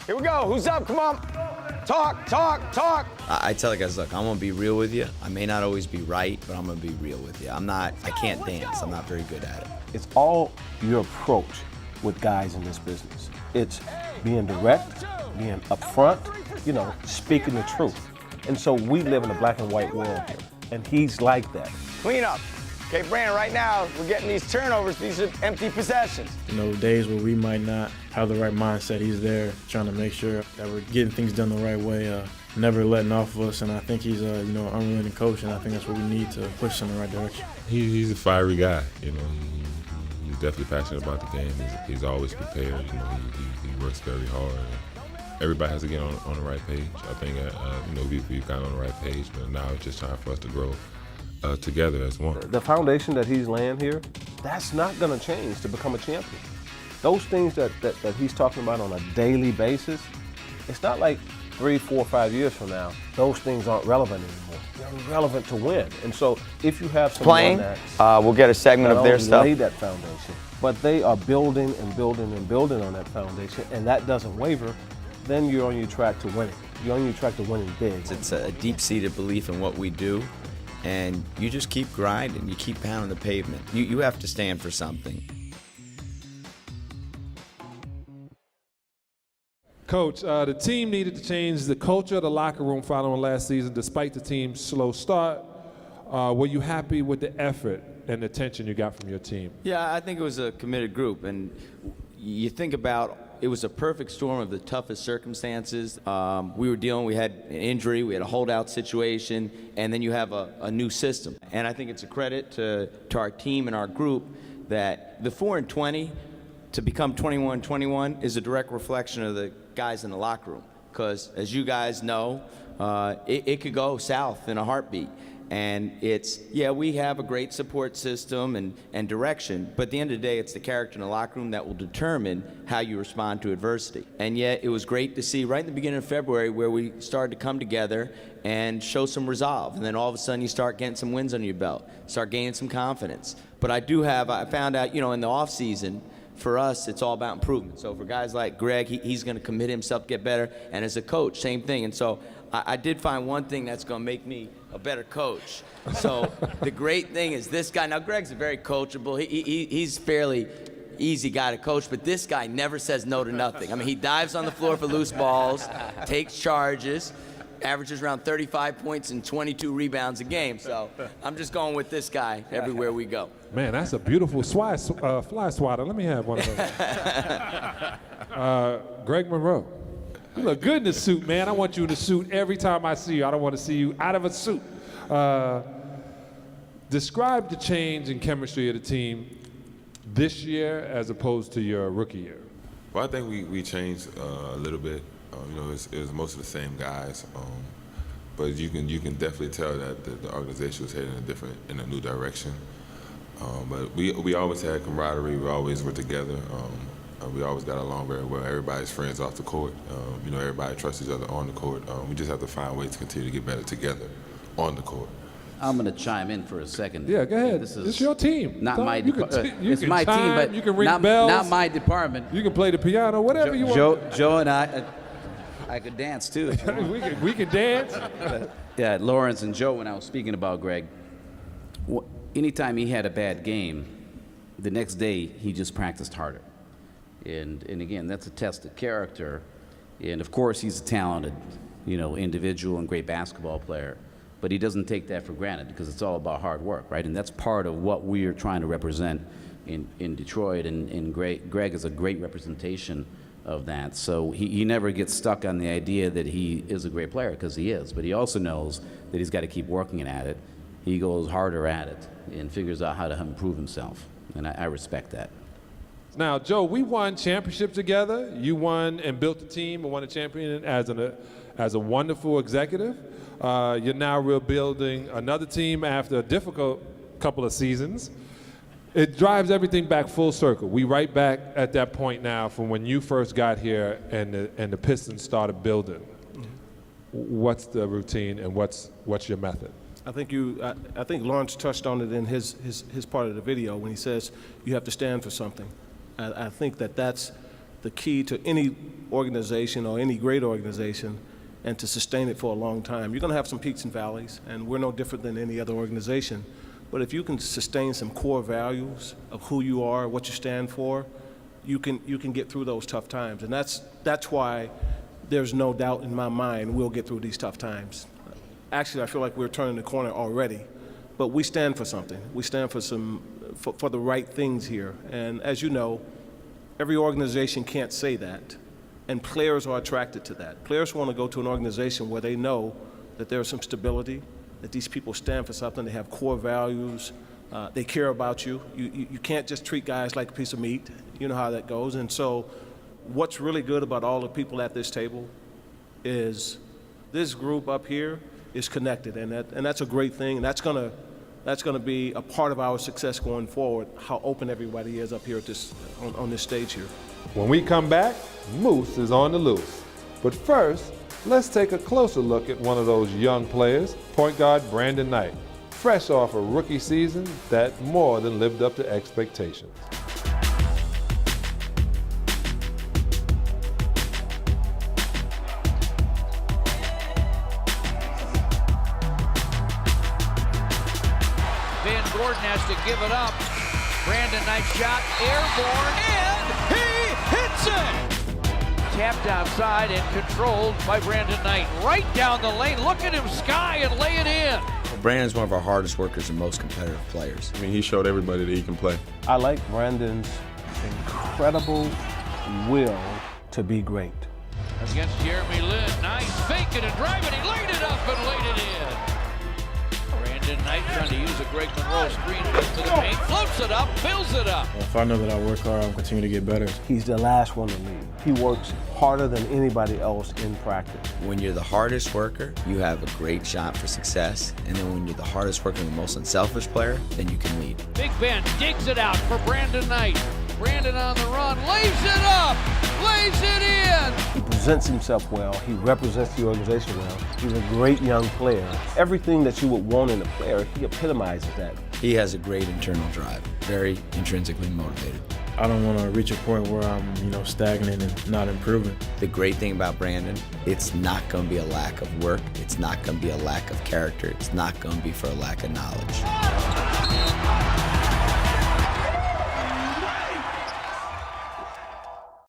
Here we go. Who's up? Come on. Talk, talk, talk. I tell the guys, look, I'm gonna be real with you. I may not always be right, but I'm gonna be real with you. I can't dance. I'm not very good at it. It's all your approach with guys in this business. It's being direct, being upfront, speaking the truth. And so we live in a black and white world here, and he's like that. Clean up. Okay, Brandon, right now, we're getting these turnovers. These are empty possessions. Days where we might not have the right mindset, he's there trying to make sure that we're getting things done the right way, never letting off of us. And I think he's a, unrelenting coach, and I think that's what we need to push in the right direction. He's a fiery guy, He's definitely passionate about the game. He's always prepared, he works very hard. Everybody has to get on the right page. I think, we've got on the right page, but now it's just time for us to grow together as one. The foundation that he's laying here, that's not going to change to become a champion. Those things that he's talking about on a daily basis, it's not like 3, 4, 5 years from now, those things aren't relevant anymore. They're relevant to win. And so if you have someone we'll get a segment of their stuff. Laid that foundation, but they are building and building and building on that foundation, and that doesn't waver, then you're on your track to winning. You're on your track to winning big. It's a deep-seated belief in what we do, and you just keep grinding, you keep pounding the pavement. You have to stand for something. Coach, the team needed to change the culture of the locker room following last season, despite the team's slow start. Were you happy with the effort and the attention you got from your team? Yeah, I think it was a committed group, and you think about it was a perfect storm of the toughest circumstances. We had an injury, we had a holdout situation, and then you have a new system. And I think it's a credit to our team and our group that the 4-20 to become 21-21 is a direct reflection of the guys in the locker room. Because as you guys know, it could go south in a heartbeat. And we have a great support system and direction, but at the end of the day, it's the character in the locker room that will determine how you respond to adversity. And yet, it was great to see right in the beginning of February where we started to come together and show some resolve. And then all of a sudden, you start getting some wins under your belt, start gaining some confidence. But I found out, in the off season, for us, it's all about improvement. So for guys like Greg, he's going to commit himself to get better. And as a coach, same thing. And so I did find one thing that's going to make me a better coach. So the great thing is this guy, now Greg's very coachable. He's fairly easy guy to coach, but this guy never says no to nothing. I mean, he dives on the floor for loose balls, takes charges, averages around 35 points and 22 rebounds a game. So I'm just going with this guy everywhere we go. Man, that's a beautiful fly swatter. Let me have one of those. Greg Monroe. You look good in the suit, man. I want you in a suit every time I see you. I don't want to see you out of a suit. Describe the change in chemistry of the team this year as opposed to your rookie year. Well, I think we changed a little bit. It was most of the same guys, but you can definitely tell that the organization was heading in a new direction. But we always had camaraderie. We always were together. We always got along very well. Everybody's friends off the court. Everybody trusts each other on the court. We just have to find ways to continue to get better together on the court. I'm going to chime in for a second. Yeah, go ahead. It's your team. Not my department. It's my team, but you can ring bells. Not my department. You can play the piano, whatever you want. Joe and I could dance too. If you want. we can dance. Yeah, Lawrence and Joe, when I was speaking about Greg, anytime he had a bad game, the next day he just practiced harder. And again, that's a test of character. And of course, he's a talented, individual and great basketball player. But he doesn't take that for granted because it's all about hard work, right? And that's part of what we are trying to represent in Detroit. And Greg is a great representation of that. So he never gets stuck on the idea that he is a great player, because he is. But he also knows that he's got to keep working at it. He goes harder at it and figures out how to improve himself. And I respect that. Now, Joe, we won championships together. You won and built a team and won a champion as a wonderful executive. You're now rebuilding another team after a difficult couple of seasons. It drives everything back full circle. We right back at that point now from when you first got here and the Pistons started building. What's the routine and what's your method? I think Lawrence touched on it in his part of the video when he says you have to stand for something. I think that's the key to any organization or any great organization and to sustain it for a long time. You're going to have some peaks and valleys, and we're no different than any other organization. But if you can sustain some core values of who you are, what you stand for, you can get through those tough times. And that's why there's no doubt in my mind we'll get through these tough times. Actually, I feel like we're turning the corner already. But we stand for something. We stand for for the right things here. And as you know, every organization can't say that. And players are attracted to that. Players want to go to an organization where they know that there's some stability, that these people stand for something, they have core values, they care about you. You can't just treat guys like a piece of meat. You know how that goes. And so what's really good about all the people at this table is this group up here is connected, and that's a great thing, and that's gonna be a part of our success going forward, how open everybody is up here at on this stage here. When we come back, Moose is on the loose. But first, let's take a closer look at one of those young players, point guard Brandon Knight, fresh off a rookie season that more than lived up to expectations. Van Gordon has to give it up. Brandon Knight shot, airborne, and he hits it! Tapped outside and controlled by Brandon Knight. Right down the lane, look at him sky and lay it in. Brandon's one of our hardest workers and most competitive players. I mean, he showed everybody that he can play. I like Brandon's incredible will to be great. Against Jeremy Lin, nice faking and driving, he laid it up and laid it in. Brandon Knight trying to use a Greg Monroe screen to the paint, floats it up, fills it up. If I know that I work hard, I'll continue to get better. He's the last one to leave. He works harder than anybody else in practice. When you're the hardest worker, you have a great shot for success. And then when you're the hardest worker and the most unselfish player, then you can lead. Big Ben digs it out for Brandon Knight. Brandon on the run, lays it up, lays it in. He presents himself well. He represents the organization well. He's a great young player. Everything that you would want in a player, he epitomizes that. He has a great internal drive, very intrinsically motivated. I don't want to reach a point where I'm, stagnant and not improving. The great thing about Brandon, it's not going to be a lack of work. It's not going to be a lack of character. It's not going to be for a lack of knowledge.